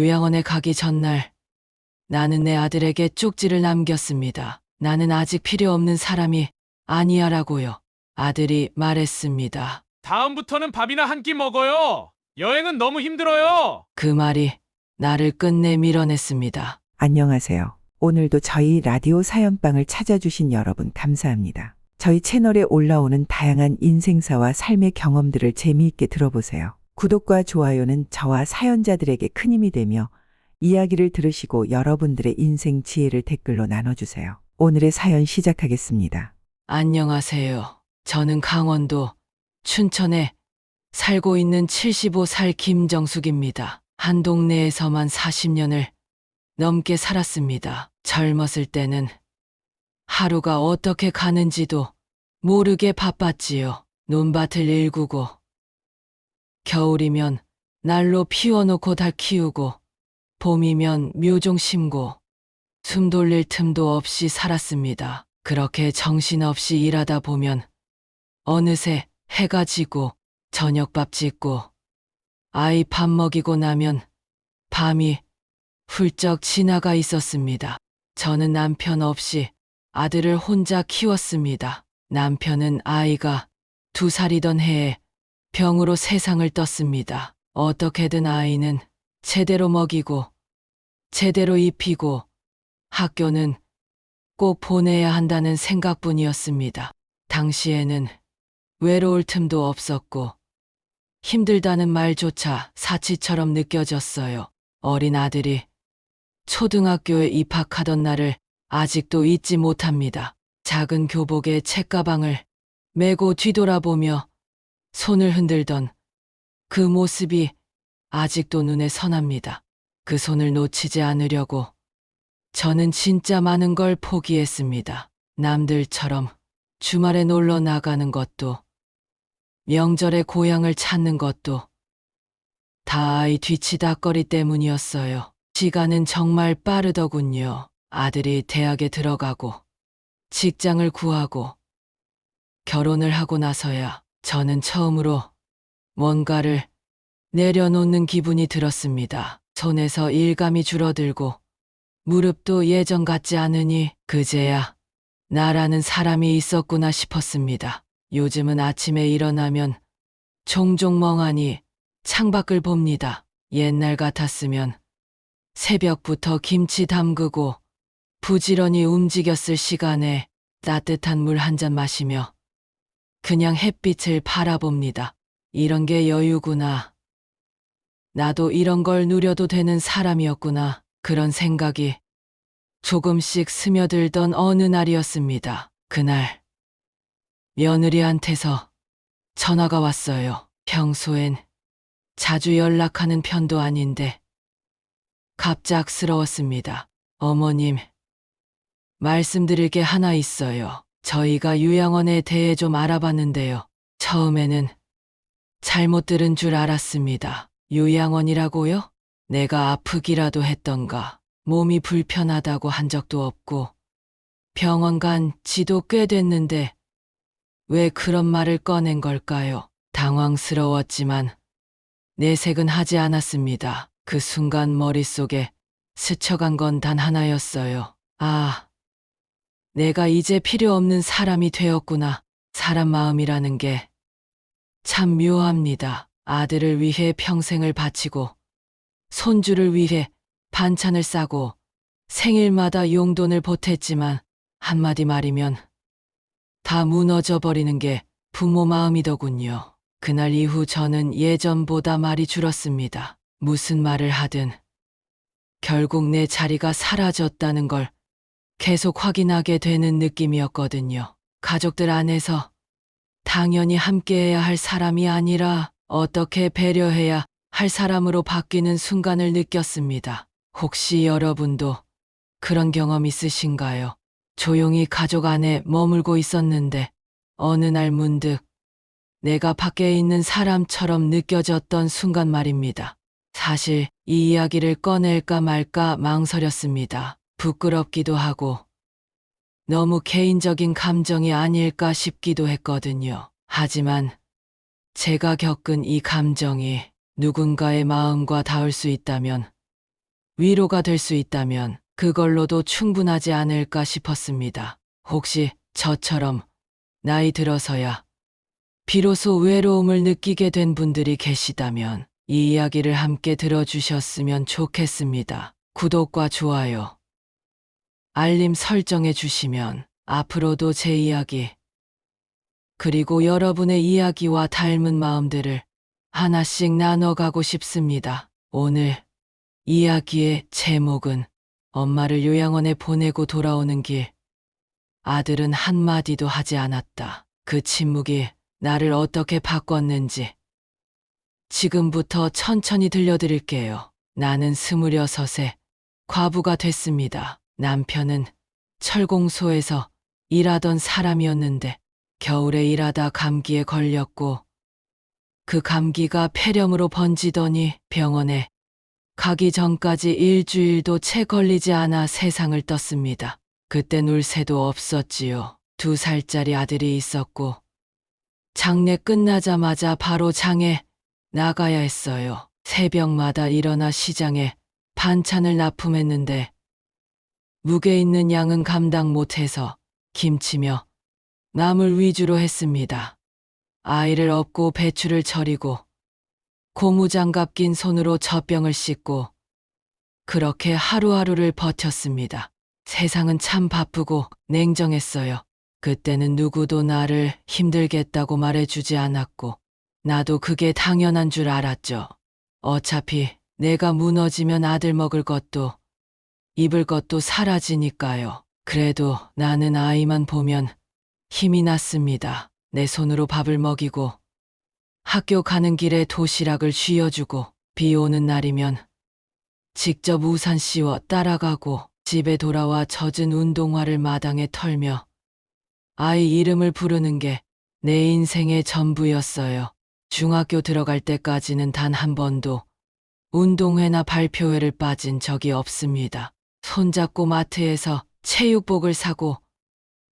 요양원에 가기 전날 나는 내 아들에게 쪽지를 남겼습니다. 나는 아직 필요 없는 사람이 아니야라고요. 아들이 말했습니다. 다음부터는 밥이나 한 끼 먹어요. 여행은 너무 힘들어요. 그 말이 나를 끝내 밀어냈습니다. 안녕하세요. 오늘도 저희 라디오 사연방을 찾아주신 여러분 감사합니다. 저희 채널에 올라오는 다양한 인생사와 삶의 경험들을 재미있게 들어보세요. 구독과 좋아요는 저와 사연자들에게 큰 힘이 되며 이야기를 들으시고 여러분들의 인생 지혜를 댓글로 나눠주세요. 오늘의 사연 시작하겠습니다. 안녕하세요. 저는 강원도 춘천에 살고 있는 75살 김정숙입니다. 한 동네에서만 40년을 넘게 살았습니다. 젊었을 때는 하루가 어떻게 가는지도 모르게 바빴지요. 논밭을 일구고 겨울이면 날로 피워놓고 달 키우고 봄이면 묘종 심고 숨 돌릴 틈도 없이 살았습니다. 그렇게 정신없이 일하다 보면 어느새 해가 지고 저녁밥 짓고 아이 밥 먹이고 나면 밤이 훌쩍 지나가 있었습니다. 저는 남편 없이 아들을 혼자 키웠습니다. 남편은 아이가 2살이던 해에 병으로 세상을 떴습니다. 어떻게든 아이는 제대로 먹이고 제대로 입히고 학교는 꼭 보내야 한다는 생각뿐이었습니다. 당시에는 외로울 틈도 없었고 힘들다는 말조차 사치처럼 느껴졌어요. 어린 아들이 초등학교에 입학하던 날을 아직도 잊지 못합니다. 작은 교복에 책가방을 메고 뒤돌아보며 손을 흔들던 그 모습이 아직도 눈에 선합니다. 그 손을 놓치지 않으려고 저는 진짜 많은 걸 포기했습니다. 남들처럼 주말에 놀러 나가는 것도 명절에 고향을 찾는 것도 다 아이 뒤치다꺼리 때문이었어요. 시간은 정말 빠르더군요. 아들이 대학에 들어가고 직장을 구하고 결혼을 하고 나서야 저는 처음으로 뭔가를 내려놓는 기분이 들었습니다. 손에서 일감이 줄어들고 무릎도 예전 같지 않으니 그제야 나라는 사람이 있었구나 싶었습니다. 요즘은 아침에 일어나면 종종 멍하니 창밖을 봅니다. 옛날 같았으면 새벽부터 김치 담그고 부지런히 움직였을 시간에 따뜻한 물 한 잔 마시며 그냥 햇빛을 바라봅니다. 이런 게 여유구나. 나도 이런 걸 누려도 되는 사람이었구나. 그런 생각이 조금씩 스며들던 어느 날이었습니다. 그날 며느리한테서 전화가 왔어요. 평소엔 자주 연락하는 편도 아닌데 갑작스러웠습니다. 어머님, 말씀드릴 게 하나 있어요. 저희가 요양원에 대해 좀 알아봤는데요. 처음에는 잘못 들은 줄 알았습니다. 요양원이라고요? 내가 아프기라도 했던가, 몸이 불편하다고 한 적도 없고 병원 간 지도 꽤 됐는데 왜 그런 말을 꺼낸 걸까요? 당황스러웠지만 내색은 하지 않았습니다. 그 순간 머릿속에 스쳐간 건 단 하나였어요. 아, 내가 이제 필요 없는 사람이 되었구나. 사람 마음이라는 게 참 묘합니다. 아들을 위해 평생을 바치고 손주를 위해 반찬을 싸고 생일마다 용돈을 보탰지만 한마디 말이면 다 무너져 버리는 게 부모 마음이더군요. 그날 이후 저는 예전보다 말이 줄었습니다. 무슨 말을 하든 결국 내 자리가 사라졌다는 걸 계속 확인하게 되는 느낌이었거든요. 가족들 안에서 당연히 함께해야 할 사람이 아니라 어떻게 배려해야 할 사람으로 바뀌는 순간을 느꼈습니다. 혹시 여러분도 그런 경험 있으신가요? 조용히 가족 안에 머물고 있었는데 어느 날 문득 내가 밖에 있는 사람처럼 느껴졌던 순간 말입니다. 사실 이 이야기를 꺼낼까 말까 망설였습니다. 부끄럽기도 하고 너무 개인적인 감정이 아닐까 싶기도 했거든요. 하지만 제가 겪은 이 감정이 누군가의 마음과 닿을 수 있다면 위로가 될 수 있다면 그걸로도 충분하지 않을까 싶었습니다. 혹시 저처럼 나이 들어서야 비로소 외로움을 느끼게 된 분들이 계시다면 이 이야기를 함께 들어주셨으면 좋겠습니다. 구독과 좋아요, 알림 설정해 주시면 앞으로도 제 이야기, 그리고 여러분의 이야기와 닮은 마음들을 하나씩 나눠가고 싶습니다. 오늘 이야기의 제목은 엄마를 요양원에 보내고 돌아오는 길. 아들은 한마디도 하지 않았다. 그 침묵이 나를 어떻게 바꿨는지 지금부터 천천히 들려드릴게요. 나는 26에 과부가 됐습니다. 남편은 철공소에서 일하던 사람이었는데 겨울에 일하다 감기에 걸렸고 그 감기가 폐렴으로 번지더니 병원에 가기 전까지 일주일도 채 걸리지 않아 세상을 떴습니다. 그때 울 새도 없었지요. 2살짜리 아들이 있었고 장례 끝나자마자 바로 장에 나가야 했어요. 새벽마다 일어나 시장에 반찬을 납품했는데 무게 있는 양은 감당 못해서 김치며 나물 위주로 했습니다. 아이를 업고 배추를 절이고 고무장갑 낀 손으로 젖병을 씻고 그렇게 하루하루를 버텼습니다. 세상은 참 바쁘고 냉정했어요. 그때는 누구도 나를 힘들겠다고 말해주지 않았고 나도 그게 당연한 줄 알았죠. 어차피 내가 무너지면 아들 먹을 것도 입을 것도 사라지니까요. 그래도 나는 아이만 보면 힘이 났습니다. 내 손으로 밥을 먹이고 학교 가는 길에 도시락을 쥐어주고 비 오는 날이면 직접 우산 씌워 따라가고 집에 돌아와 젖은 운동화를 마당에 털며 아이 이름을 부르는 게 내 인생의 전부였어요. 중학교 들어갈 때까지는 단 한 번도 운동회나 발표회를 빠진 적이 없습니다. 손잡고 마트에서 체육복을 사고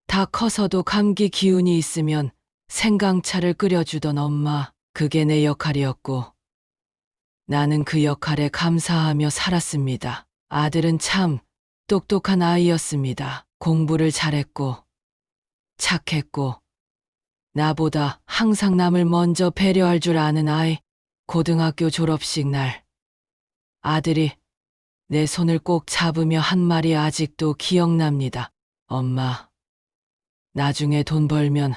다 커서도 감기 기운이 있으면 생강차를 끓여주던 엄마, 그게 내 역할이었고 나는 그 역할에 감사하며 살았습니다. 아들은 참 똑똑한 아이였습니다. 공부를 잘했고 착했고 나보다 항상 남을 먼저 배려할 줄 아는 아이. 고등학교 졸업식 날 아들이 내 손을 꼭 잡으며 한 말이 아직도 기억납니다. 엄마, 나중에 돈 벌면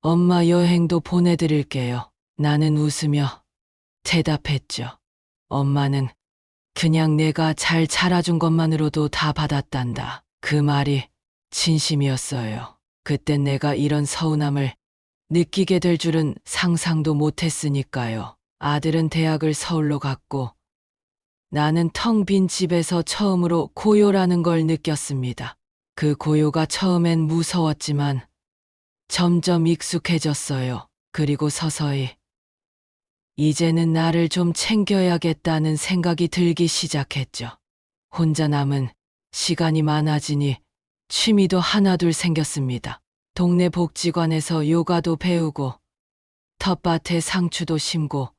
엄마 여행도 보내드릴게요. 나는 웃으며 대답했죠. 엄마는 그냥 내가 잘 자라준 것만으로도 다 받았단다. 그 말이 진심이었어요. 그땐 내가 이런 서운함을 느끼게 될 줄은 상상도 못했으니까요. 아들은 대학을 서울로 갔고 나는 텅 빈 집에서 처음으로 고요라는 걸 느꼈습니다. 그 고요가 처음엔 무서웠지만 점점 익숙해졌어요. 그리고 서서히 이제는 나를 좀 챙겨야겠다는 생각이 들기 시작했죠. 혼자 남은 시간이 많아지니 취미도 하나둘 생겼습니다. 동네 복지관에서 요가도 배우고 텃밭에 상추도 심고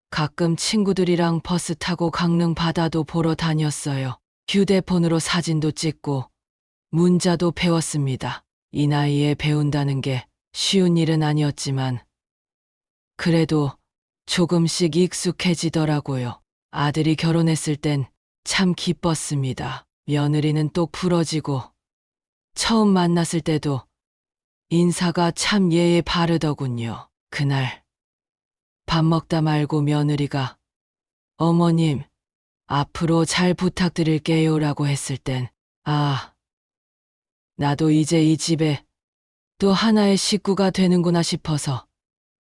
가끔 친구들이랑 버스 타고 강릉 바다도 보러 다녔어요. 휴대폰으로 사진도 찍고 문자도 배웠습니다. 이 나이에 배운다는 게 쉬운 일은 아니었지만 그래도 조금씩 익숙해지더라고요. 아들이 결혼했을 땐 참 기뻤습니다. 며느리는 똑 부러지고 처음 만났을 때도 인사가 참 예의 바르더군요. 그날 밥 먹다 말고 며느리가 어머님, 앞으로 잘 부탁드릴게요 라고 했을 땐 아, 나도 이제 이 집에 또 하나의 식구가 되는구나 싶어서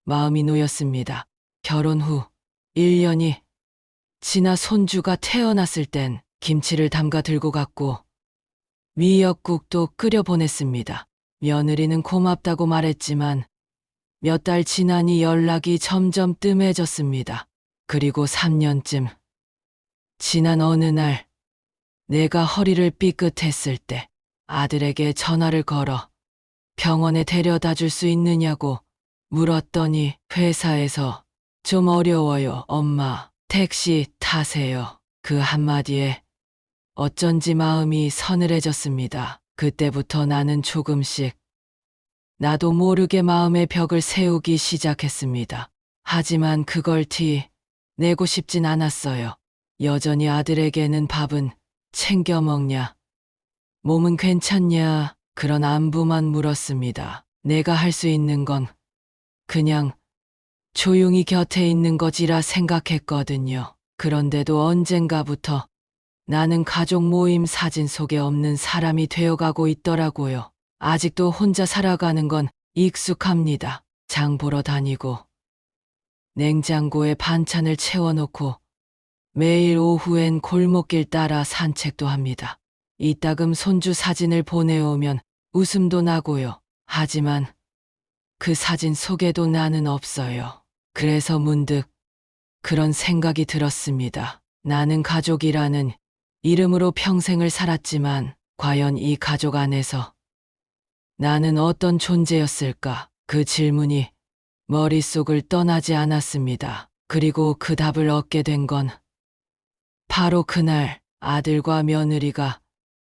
마음이 놓였습니다. 결혼 후 1년이 지나 손주가 태어났을 땐 김치를 담가 들고 갔고 미역국도 끓여 보냈습니다. 며느리는 고맙다고 말했지만 몇 달 지나니 연락이 점점 뜸해졌습니다. 그리고 3년쯤 지난 어느 날 내가 허리를 삐끗했을 때 아들에게 전화를 걸어 병원에 데려다 줄 수 있느냐고 물었더니 회사에서 좀 어려워요, 엄마. 택시 타세요. 그 한마디에 어쩐지 마음이 서늘해졌습니다. 그때부터 나는 조금씩 나도 모르게 마음의 벽을 세우기 시작했습니다. 하지만 그걸 티 내고 싶진 않았어요. 여전히 아들에게는 밥은 챙겨 먹냐? 몸은 괜찮냐? 그런 안부만 물었습니다. 내가 할 수 있는 건 그냥 조용히 곁에 있는 거지라 생각했거든요. 그런데도 언젠가부터 나는 가족 모임 사진 속에 없는 사람이 되어가고 있더라고요. 아직도 혼자 살아가는 건 익숙합니다. 장 보러 다니고 냉장고에 반찬을 채워놓고 매일 오후엔 골목길 따라 산책도 합니다. 이따금 손주 사진을 보내오면 웃음도 나고요. 하지만 그 사진 속에도 나는 없어요. 그래서 문득 그런 생각이 들었습니다. 나는 가족이라는 이름으로 평생을 살았지만 과연 이 가족 안에서 나는 어떤 존재였을까? 그 질문이 머릿속을 떠나지 않았습니다. 그리고 그 답을 얻게 된 건 바로 그날 아들과 며느리가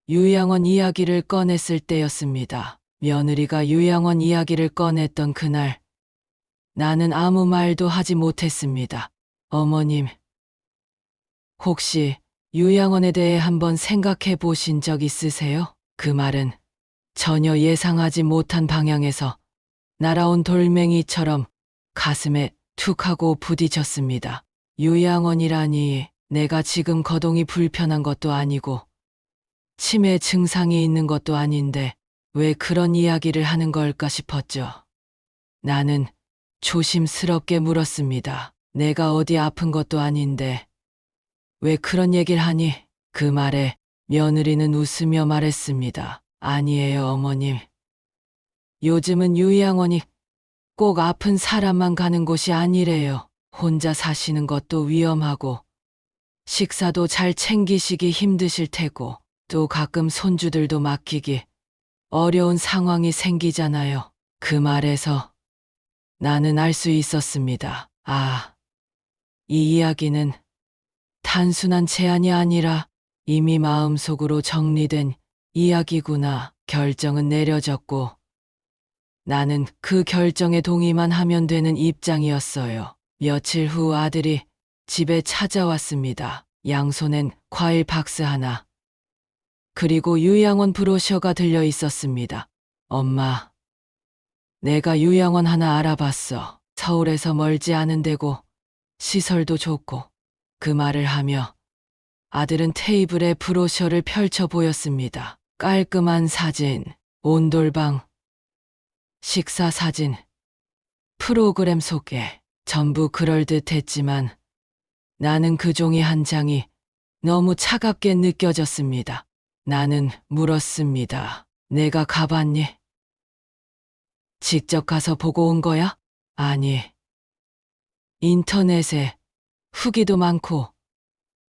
유양원 이야기를 꺼냈을 때였습니다. 며느리가 유양원 이야기를 꺼냈던 그날 나는 아무 말도 하지 못했습니다. 어머님, 혹시 유양원에 대해 한번 생각해 보신 적 있으세요? 그 말은 전혀 예상하지 못한 방향에서 날아온 돌멩이처럼 가슴에 툭 하고 부딪혔습니다. 유양원이라니, 내가 지금 거동이 불편한 것도 아니고 치매 증상이 있는 것도 아닌데 왜 그런 이야기를 하는 걸까 싶었죠. 나는 조심스럽게 물었습니다. 내가 어디 아픈 것도 아닌데 왜 그런 얘기를 하니? 그 말에 며느리는 웃으며 말했습니다. 아니에요, 어머님. 요즘은 요양원이 꼭 아픈 사람만 가는 곳이 아니래요. 혼자 사시는 것도 위험하고 식사도 잘 챙기시기 힘드실 테고 또 가끔 손주들도 맡기기 어려운 상황이 생기잖아요. 그 말에서 나는 알 수 있었습니다. 아, 이 이야기는 단순한 제안이 아니라 이미 마음속으로 정리된 이야기구나. 결정은 내려졌고 나는 그 결정에 동의만 하면 되는 입장이었어요. 며칠 후 아들이 집에 찾아왔습니다. 양손엔 과일 박스 하나, 그리고 요양원 브로셔가 들려 있었습니다. 엄마, 내가 요양원 하나 알아봤어. 서울에서 멀지 않은 데고 시설도 좋고. 그 말을 하며 아들은 테이블에 브로셔를 펼쳐 보였습니다. 깔끔한 사진, 온돌방, 식사 사진, 프로그램 소개, 전부 그럴듯했지만 나는 그 종이 한 장이 너무 차갑게 느껴졌습니다. 나는 물었습니다. 내가 가봤니? 직접 가서 보고 온 거야? 아니, 인터넷에 후기도 많고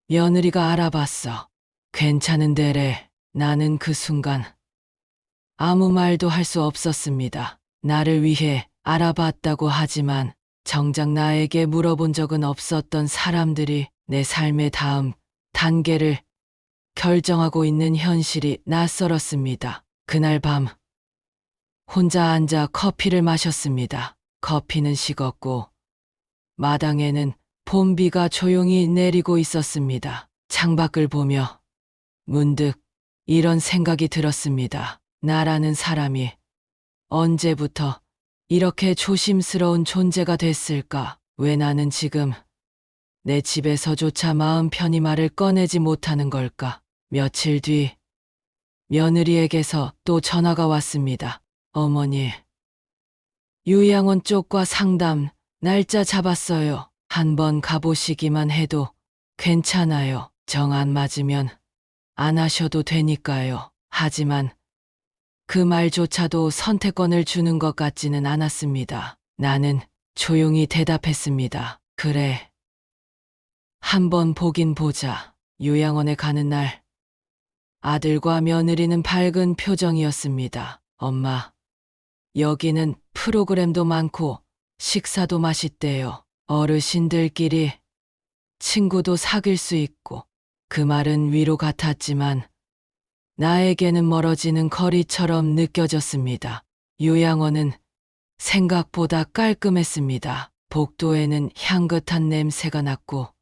며느리가 알아봤어. 괜찮은 데래. 나는 그 순간 아무 말도 할 수 없었습니다. 나를 위해 알아봤다고 하지만 정작 나에게 물어본 적은 없었던 사람들이 내 삶의 다음 단계를 결정하고 있는 현실이 낯설었습니다. 그날 밤 혼자 앉아 커피를 마셨습니다. 커피는 식었고 마당에는 봄비가 조용히 내리고 있었습니다. 창밖을 보며 문득 이런 생각이 들었습니다. 나라는 사람이 언제부터 이렇게 조심스러운 존재가 됐을까? 왜 나는 지금 내 집에서조차 마음 편히 말을 꺼내지 못하는 걸까? 며칠 뒤 며느리에게서 또 전화가 왔습니다. 어머니, 요양원 쪽과 상담 날짜 잡았어요. 한번 가보시기만 해도 괜찮아요. 정 안 맞으면 안 하셔도 되니까요. 하지만 그 말조차도 선택권을 주는 것 같지는 않았습니다. 나는 조용히 대답했습니다. 그래. 한번 보긴 보자. 요양원에 가는 날 아들과 며느리는 밝은 표정이었습니다. 엄마, 여기는 프로그램도 많고 식사도 맛있대요. 어르신들끼리 친구도 사귈 수 있고 그 말은 위로 같았지만 나에게는 멀어지는 거리처럼 느껴졌습니다. 요양원은 생각보다 깔끔했습니다. 복도에는 향긋한 냄새가 났고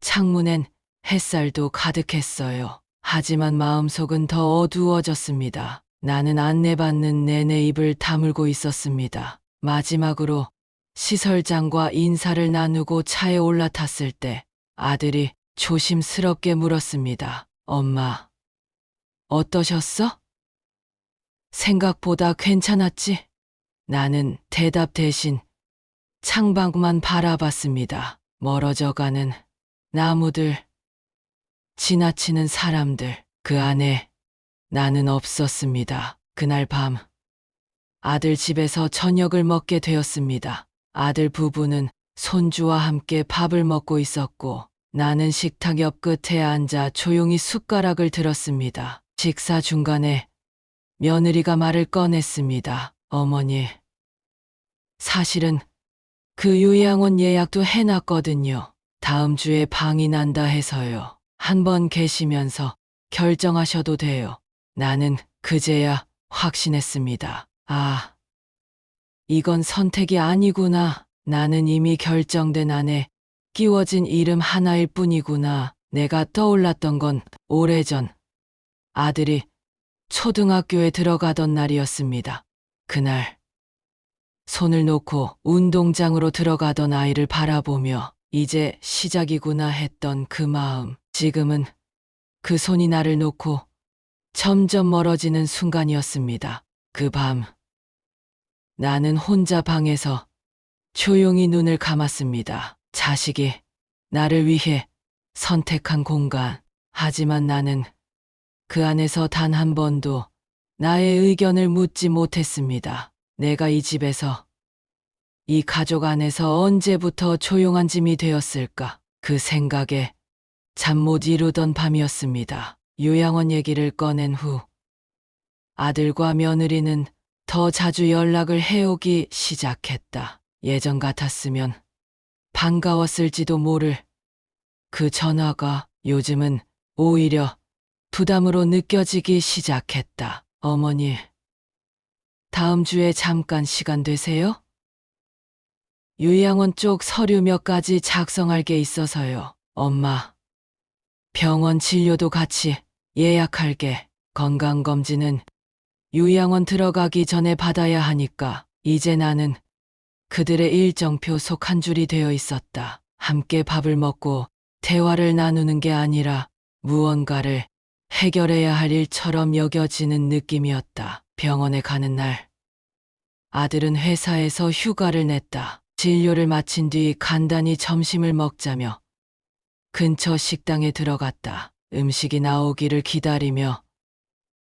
창문엔 햇살도 가득했어요. 하지만 마음속은 더 어두워졌습니다. 나는 안내받는 내내 입을 다물고 있었습니다. 마지막으로 시설장과 인사를 나누고 차에 올라탔을 때 아들이 조심스럽게 물었습니다. 엄마, 어떠셨어? 생각보다 괜찮았지? 나는 대답 대신 창밖만 바라봤습니다. 멀어져가는 나무들, 지나치는 사람들, 그 안에 나는 없었습니다. 그날 밤 아들 집에서 저녁을 먹게 되었습니다. 아들 부부는 손주와 함께 밥을 먹고 있었고 나는 식탁 옆 끝에 앉아 조용히 숟가락을 들었습니다. 식사 중간에 며느리가 말을 꺼냈습니다. 어머니, 사실은 그 요양원 예약도 해놨거든요. 다음 주에 방이 난다 해서요. 한번 계시면서 결정하셔도 돼요. 나는 그제야 확신했습니다. 아, 이건 선택이 아니구나. 나는 이미 결정된 안에 끼워진 이름 하나일 뿐이구나. 내가 떠올랐던 건 오래전 아들이 초등학교에 들어가던 날이었습니다. 그날 손을 놓고 운동장으로 들어가던 아이를 바라보며 이제 시작이구나 했던 그 마음. 지금은 그 손이 나를 놓고 점점 멀어지는 순간이었습니다. 그 밤 나는 혼자 방에서 조용히 눈을 감았습니다. 자식이 나를 위해 선택한 공간. 하지만 나는 그 안에서 단 한 번도 나의 의견을 묻지 못했습니다. 내가 이 집에서, 이 가족 안에서 언제부터 조용한 짐이 되었을까? 그 생각에 잠 못 이루던 밤이었습니다. 요양원 얘기를 꺼낸 후 아들과 며느리는 더 자주 연락을 해오기 시작했다. 예전 같았으면 반가웠을지도 모를 그 전화가 요즘은 오히려 부담으로 느껴지기 시작했다. 어머니, 다음 주에 잠깐 시간 되세요? 요양원 쪽 서류 몇 가지 작성할 게 있어서요. 엄마, 병원 진료도 같이 예약할게. 건강검진은 요양원 들어가기 전에 받아야 하니까 이제 나는 그들의 일정표 속 한 줄이 되어 있었다. 함께 밥을 먹고 대화를 나누는 게 아니라 무언가를 해결해야 할 일처럼 여겨지는 느낌이었다. 병원에 가는 날 아들은 회사에서 휴가를 냈다. 진료를 마친 뒤 간단히 점심을 먹자며 근처 식당에 들어갔다. 음식이 나오기를 기다리며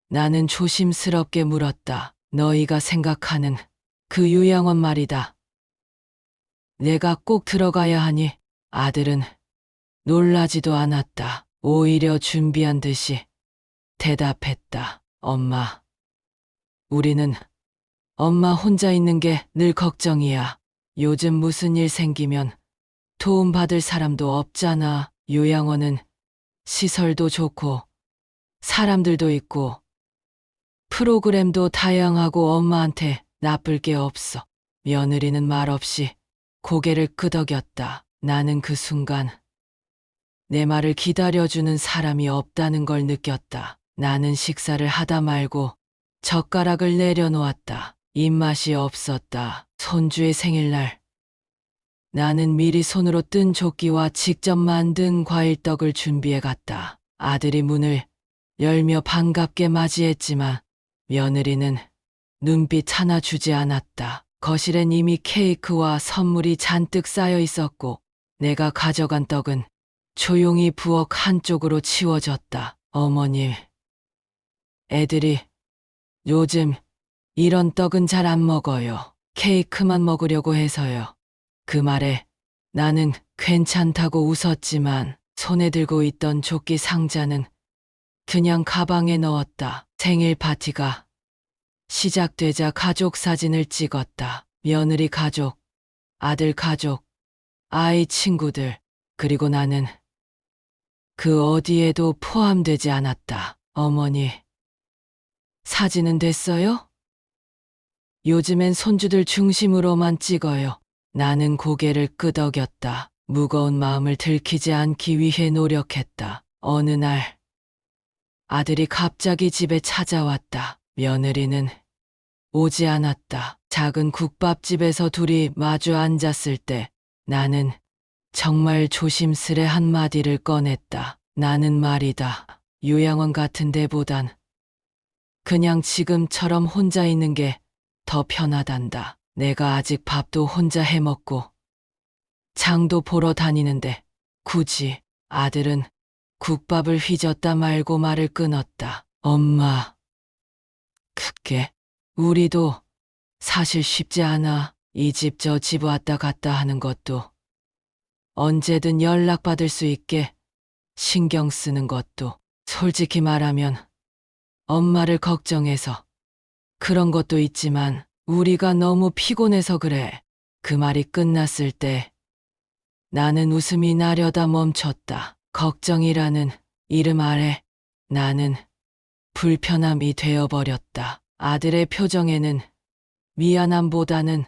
나는 조심스럽게 물었다. 너희가 생각하는 그 요양원 말이다. 내가 꼭 들어가야 하니? 아들은 놀라지도 않았다. 오히려 준비한 듯이 대답했다. 엄마, 우리는 엄마 혼자 있는 게 늘 걱정이야. 요즘 무슨 일 생기면 도움받을 사람도 없잖아. 요양원은 시설도 좋고 사람들도 있고 프로그램도 다양하고 엄마한테 나쁠 게 없어. 며느리는 말없이 고개를 끄덕였다. 나는 그 순간 내 말을 기다려주는 사람이 없다는 걸 느꼈다. 나는 식사를 하다 말고 젓가락을 내려놓았다. 입맛이 없었다. 손주의 생일날 나는 미리 손으로 뜬 조끼와 직접 만든 과일떡을 준비해 갔다. 아들이 문을 열며 반갑게 맞이했지만 며느리는 눈빛 하나 주지 않았다. 거실엔 이미 케이크와 선물이 잔뜩 쌓여 있었고 내가 가져간 떡은 조용히 부엌 한쪽으로 치워졌다. 어머니, 애들이 요즘 이런 떡은 잘 안 먹어요. 케이크만 먹으려고 해서요. 그 말에 나는 괜찮다고 웃었지만 손에 들고 있던 조끼 상자는 그냥 가방에 넣었다. 생일 파티가 시작되자 가족 사진을 찍었다. 며느리 가족, 아들 가족, 아이 친구들, 그리고 나는 그 어디에도 포함되지 않았다. 어머니, 사진은 됐어요? 요즘엔 손주들 중심으로만 찍어요. 나는 고개를 끄덕였다. 무거운 마음을 들키지 않기 위해 노력했다. 어느 날 아들이 갑자기 집에 찾아왔다. 며느리는 오지 않았다. 작은 국밥집에서 둘이 마주 앉았을 때 나는 정말 조심스레 한마디를 꺼냈다. 나는 말이다. 요양원 같은 데보단 그냥 지금처럼 혼자 있는 게 더 편하단다. 내가 아직 밥도 혼자 해먹고 장도 보러 다니는데 굳이. 아들은 국밥을 휘젓다 말고 말을 끊었다. 엄마, 그게 우리도 사실 쉽지 않아. 이 집 저 집 왔다 갔다 하는 것도 언제든 연락받을 수 있게 신경 쓰는 것도 솔직히 말하면 엄마를 걱정해서 그런 것도 있지만 우리가 너무 피곤해서 그래. 그 말이 끝났을 때 나는 웃음이 나려다 멈췄다. 걱정이라는 이름 아래 나는 불편함이 되어버렸다. 아들의 표정에는 미안함보다는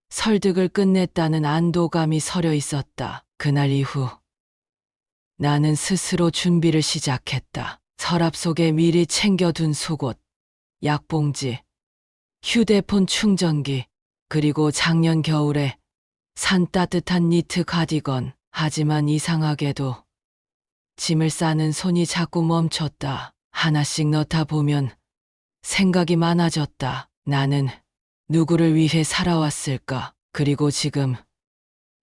설득을 끝냈다는 안도감이 서려 있었다. 그날 이후 나는 스스로 준비를 시작했다. 서랍 속에 미리 챙겨둔 속옷, 약봉지, 휴대폰 충전기, 그리고 작년 겨울에 산 따뜻한 니트 가디건. 하지만 이상하게도 짐을 싸는 손이 자꾸 멈췄다. 하나씩 넣다 보면 생각이 많아졌다. 나는 누구를 위해 살아왔을까? 그리고 지금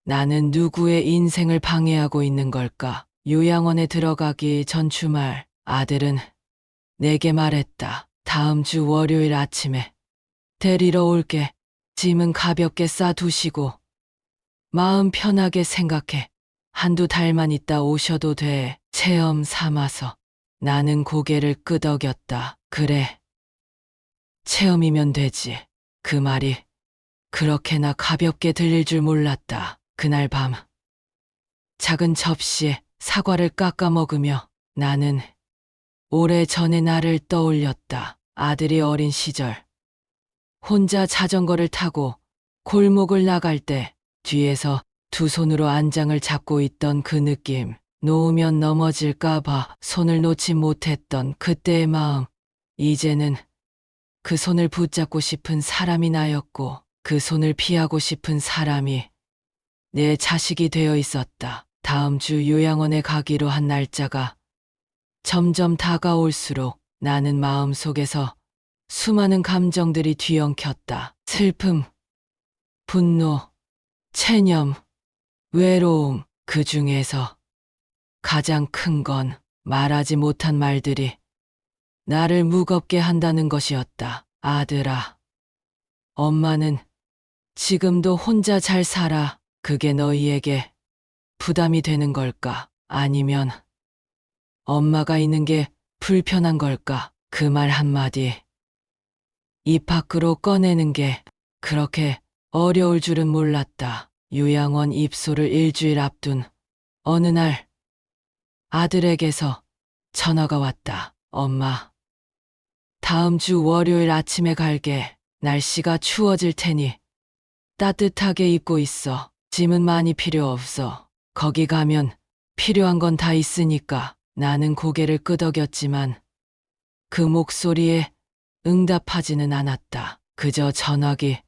나는 누구의 인생을 방해하고 있는 걸까? 요양원에 들어가기 전 주말 아들은 내게 말했다. 다음 주 월요일 아침에 데리러 올게. 짐은 가볍게 싸두시고 마음 편하게 생각해. 한두 달만 있다 오셔도 돼. 체험 삼아서. 나는 고개를 끄덕였다. 그래. 체험이면 되지. 그 말이 그렇게나 가볍게 들릴 줄 몰랐다. 그날 밤 작은 접시에 사과를 깎아 먹으며 나는 오래전의 나를 떠올렸다. 아들이 어린 시절 혼자 자전거를 타고 골목을 나갈 때 뒤에서 두 손으로 안장을 잡고 있던 그 느낌. 놓으면 넘어질까봐 손을 놓지 못했던 그때의 마음. 이제는 그 손을 붙잡고 싶은 사람이 나였고 그 손을 피하고 싶은 사람이 내 자식이 되어 있었다. 다음 주 요양원에 가기로 한 날짜가 점점 다가올수록 나는 마음속에서 수많은 감정들이 뒤엉켰다. 슬픔, 분노, 체념, 외로움. 그 중에서 가장 큰 건 말하지 못한 말들이 나를 무겁게 한다는 것이었다. 아들아, 엄마는 지금도 혼자 잘 살아. 그게 너희에게 부담이 되는 걸까? 아니면 엄마가 있는 게 불편한 걸까? 그 말 한마디 입 밖으로 꺼내는 게 그렇게 어려울 줄은 몰랐다. 요양원 입소를 일주일 앞둔 어느 날 아들에게서 전화가 왔다. 엄마, 다음 주 월요일 아침에 갈게. 날씨가 추워질 테니 따뜻하게 입고 있어. 짐은 많이 필요 없어. 거기 가면 필요한 건 다 있으니까. 나는 고개를 끄덕였지만 그 목소리에 응답하지는 않았다. 그저 전화기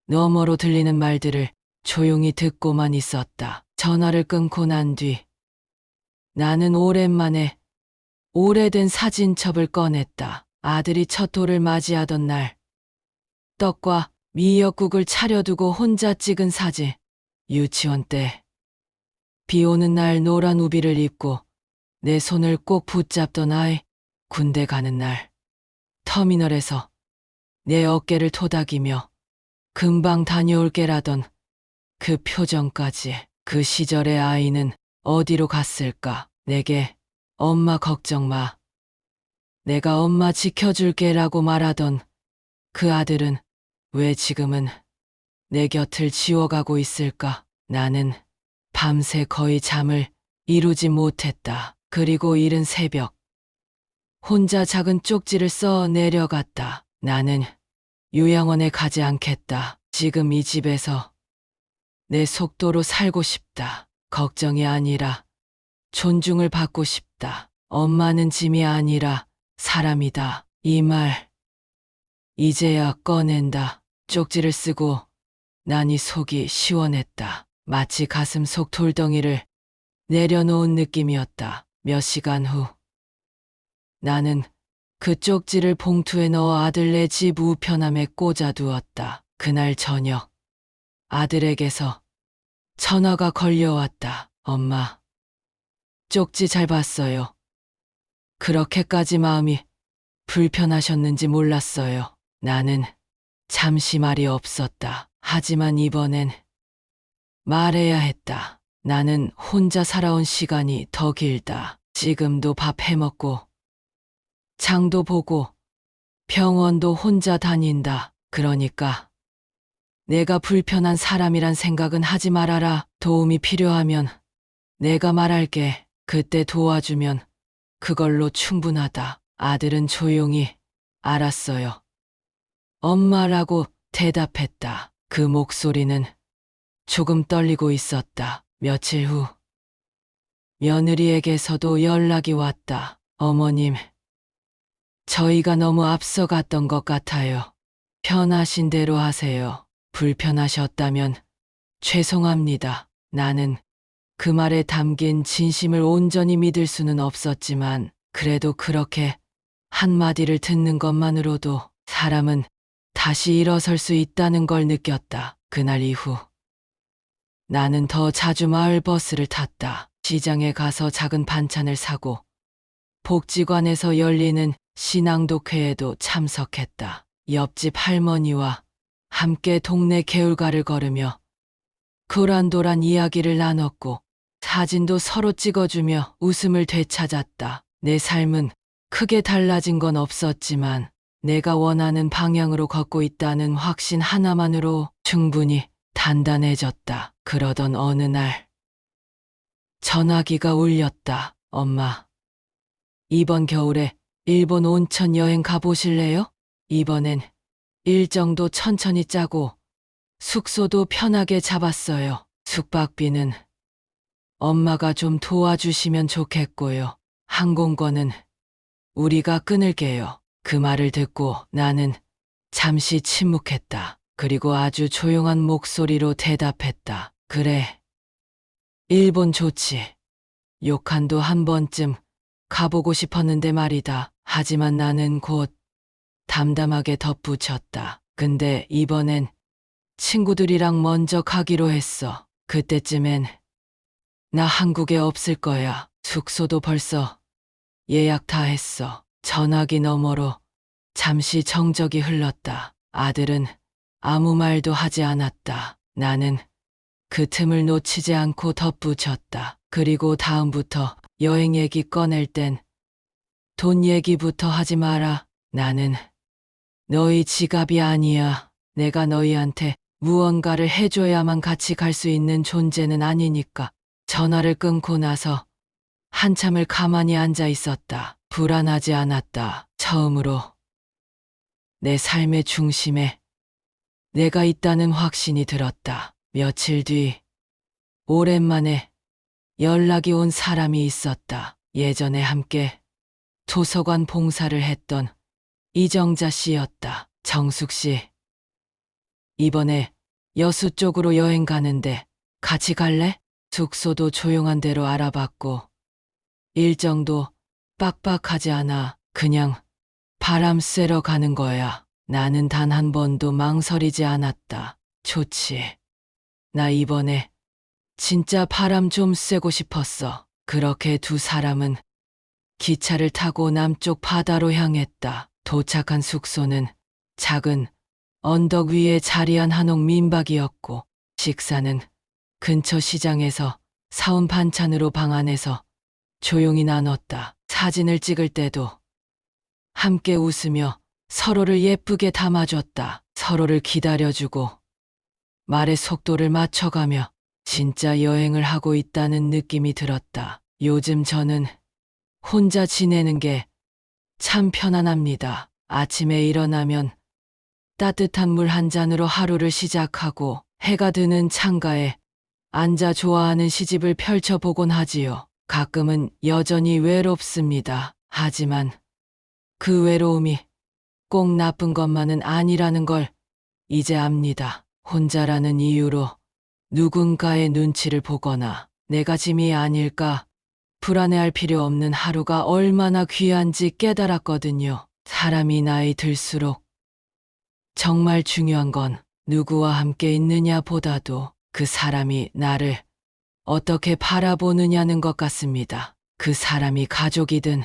너머로 들리는 말들을 조용히 듣고만 있었다. 전화를 끊고 난 뒤 나는 오랜만에 오래된 사진첩을 꺼냈다. 아들이 첫 돌을 맞이하던 날 떡과 미역국을 차려두고 혼자 찍은 사진. 유치원 때 비 오는 날 노란 우비를 입고 내 손을 꼭 붙잡던 아이. 군대 가는 날 터미널에서 내 어깨를 토닥이며 금방 다녀올게라던 그 표정까지. 그 시절의 아이는 어디로 갔을까? 내게 엄마 걱정 마. 내가 엄마 지켜줄게라고 말하던 그 아들은 왜 지금은 내 곁을 지워가고 있을까? 나는 밤새 거의 잠을 이루지 못했다. 그리고 이른 새벽 혼자 작은 쪽지를 써 내려갔다. 나는 요양원에 가지 않겠다. 지금 이 집에서 내 속도로 살고 싶다. 걱정이 아니라 존중을 받고 싶다. 엄마는 짐이 아니라 사람이다. 이 말 이제야 꺼낸다. 쪽지를 쓰고 나니 속이 시원했다. 마치 가슴 속 돌덩이를 내려놓은 느낌이었다. 몇 시간 후 나는 그 쪽지를 봉투에 넣어 아들네 집 우편함에 꽂아두었다. 그날 저녁 아들에게서 전화가 걸려왔다. 엄마, 쪽지 잘 봤어요. 그렇게까지 마음이 불편하셨는지 몰랐어요. 나는 잠시 말이 없었다. 하지만 이번엔 말해야 했다. 나는 혼자 살아온 시간이 더 길다. 지금도 밥 해먹고 장도 보고 병원도 혼자 다닌다. 그러니까 내가 불편한 사람이란 생각은 하지 말아라. 도움이 필요하면 내가 말할게. 그때 도와주면 그걸로 충분하다. 아들은 조용히 알았어요. 엄마라고 대답했다. 그 목소리는 조금 떨리고 있었다. 며칠 후 며느리에게서도 연락이 왔다. 어머님, 저희가 너무 앞서갔던 것 같아요. 편하신 대로 하세요. 불편하셨다면 죄송합니다. 나는 그 말에 담긴 진심을 온전히 믿을 수는 없었지만 그래도 그렇게 한마디를 듣는 것만으로도 사람은 다시 일어설 수 있다는 걸 느꼈다. 그날 이후 나는 더 자주 마을 버스를 탔다. 시장에 가서 작은 반찬을 사고 복지관에서 열리는 신앙독회에도 참석했다. 옆집 할머니와 함께 동네 개울가를 걸으며 도란도란 이야기를 나눴고 사진도 서로 찍어주며 웃음을 되찾았다. 내 삶은 크게 달라진 건 없었지만 내가 원하는 방향으로 걷고 있다는 확신 하나만으로 충분히 단단해졌다. 그러던 어느 날 전화기가 울렸다. 엄마, 이번 겨울에 일본 온천 여행 가보실래요? 이번엔 일정도 천천히 짜고 숙소도 편하게 잡았어요. 숙박비는 엄마가 좀 도와주시면 좋겠고요. 항공권은 우리가 끊을게요. 그 말을 듣고 나는 잠시 침묵했다. 그리고 아주 조용한 목소리로 대답했다. 그래, 일본 좋지. 요칸도 한 번쯤 가보고 싶었는데 말이다. 하지만 나는 곧 담담하게 덧붙였다. 근데 이번엔 친구들이랑 먼저 가기로 했어. 그때쯤엔 나 한국에 없을 거야. 숙소도 벌써 예약 다 했어. 전화기 너머로 잠시 정적이 흘렀다. 아들은 아무 말도 하지 않았다. 나는 그 틈을 놓치지 않고 덧붙였다. 그리고 다음부터 여행 얘기 꺼낼 땐 돈 얘기부터 하지 마라. 나는 너희 지갑이 아니야. 내가 너희한테 무언가를 해줘야만 같이 갈 수 있는 존재는 아니니까. 전화를 끊고 나서 한참을 가만히 앉아 있었다. 불안하지 않았다. 처음으로 내 삶의 중심에 내가 있다는 확신이 들었다. 며칠 뒤 오랜만에 연락이 온 사람이 있었다. 예전에 함께 도서관 봉사를 했던 이정자 씨였다. 정숙 씨, 이번에 여수 쪽으로 여행 가는데 같이 갈래? 숙소도 조용한 데로 알아봤고 일정도 빡빡하지 않아. 그냥 바람 쐬러 가는 거야. 나는 단 한 번도 망설이지 않았다. 좋지. 나 이번에 진짜 바람 좀 쐬고 싶었어. 그렇게 두 사람은 기차를 타고 남쪽 바다로 향했다. 도착한 숙소는 작은 언덕 위에 자리한 한옥 민박이었고 식사는 근처 시장에서 사온 반찬으로 방 안에서 조용히 나눴다. 사진을 찍을 때도 함께 웃으며 서로를 예쁘게 담아줬다. 서로를 기다려주고 말의 속도를 맞춰가며 진짜 여행을 하고 있다는 느낌이 들었다. 요즘 저는 혼자 지내는 게 참 편안합니다. 아침에 일어나면 따뜻한 물 한 잔으로 하루를 시작하고 해가 드는 창가에 앉아 좋아하는 시집을 펼쳐보곤 하지요. 가끔은 여전히 외롭습니다. 하지만 그 외로움이 꼭 나쁜 것만은 아니라는 걸 이제 압니다. 혼자라는 이유로 누군가의 눈치를 보거나 내가 짐이 아닐까 불안해할 필요 없는 하루가 얼마나 귀한지 깨달았거든요. 사람이 나이 들수록 정말 중요한 건 누구와 함께 있느냐 보다도 그 사람이 나를 어떻게 바라보느냐는 것 같습니다. 그 사람이 가족이든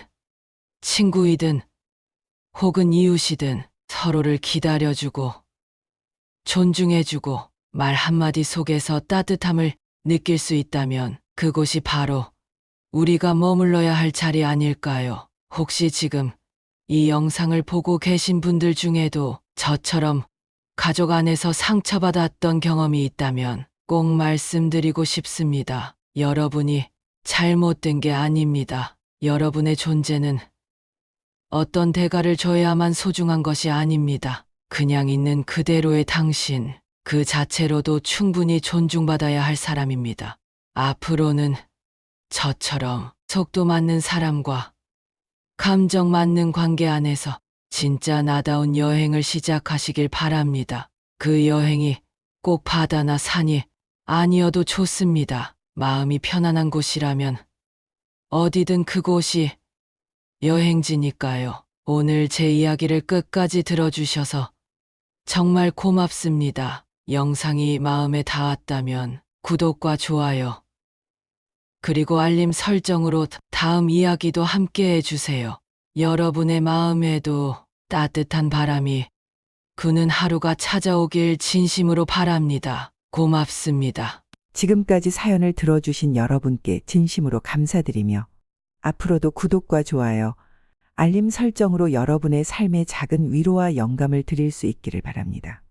친구이든 혹은 이웃이든 서로를 기다려주고 존중해주고 말 한마디 속에서 따뜻함을 느낄 수 있다면 그곳이 바로 우리가 머물러야 할 자리 아닐까요? 혹시 지금 이 영상을 보고 계신 분들 중에도 저처럼 가족 안에서 상처받았던 경험이 있다면 꼭 말씀드리고 싶습니다. 여러분이 잘못된 게 아닙니다. 여러분의 존재는 어떤 대가를 줘야만 소중한 것이 아닙니다. 그냥 있는 그대로의 당신, 그 자체로도 충분히 존중받아야 할 사람입니다. 앞으로는 저처럼 속도 맞는 사람과 감정 맞는 관계 안에서 진짜 나다운 여행을 시작하시길 바랍니다. 그 여행이 꼭 바다나 산이 아니어도 좋습니다. 마음이 편안한 곳이라면 어디든 그곳이 여행지니까요. 오늘 제 이야기를 끝까지 들어주셔서 정말 고맙습니다. 영상이 마음에 닿았다면 구독과 좋아요, 그리고 알림 설정으로 다음 이야기도 함께 해주세요. 여러분의 마음에도 따뜻한 바람이 부는 하루가 찾아오길 진심으로 바랍니다. 고맙습니다. 지금까지 사연을 들어주신 여러분께 진심으로 감사드리며 앞으로도 구독과 좋아요, 알림 설정으로 여러분의 삶에 작은 위로와 영감을 드릴 수 있기를 바랍니다.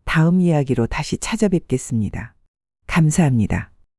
다음 이야기로 다시 찾아뵙겠습니다. 감사합니다.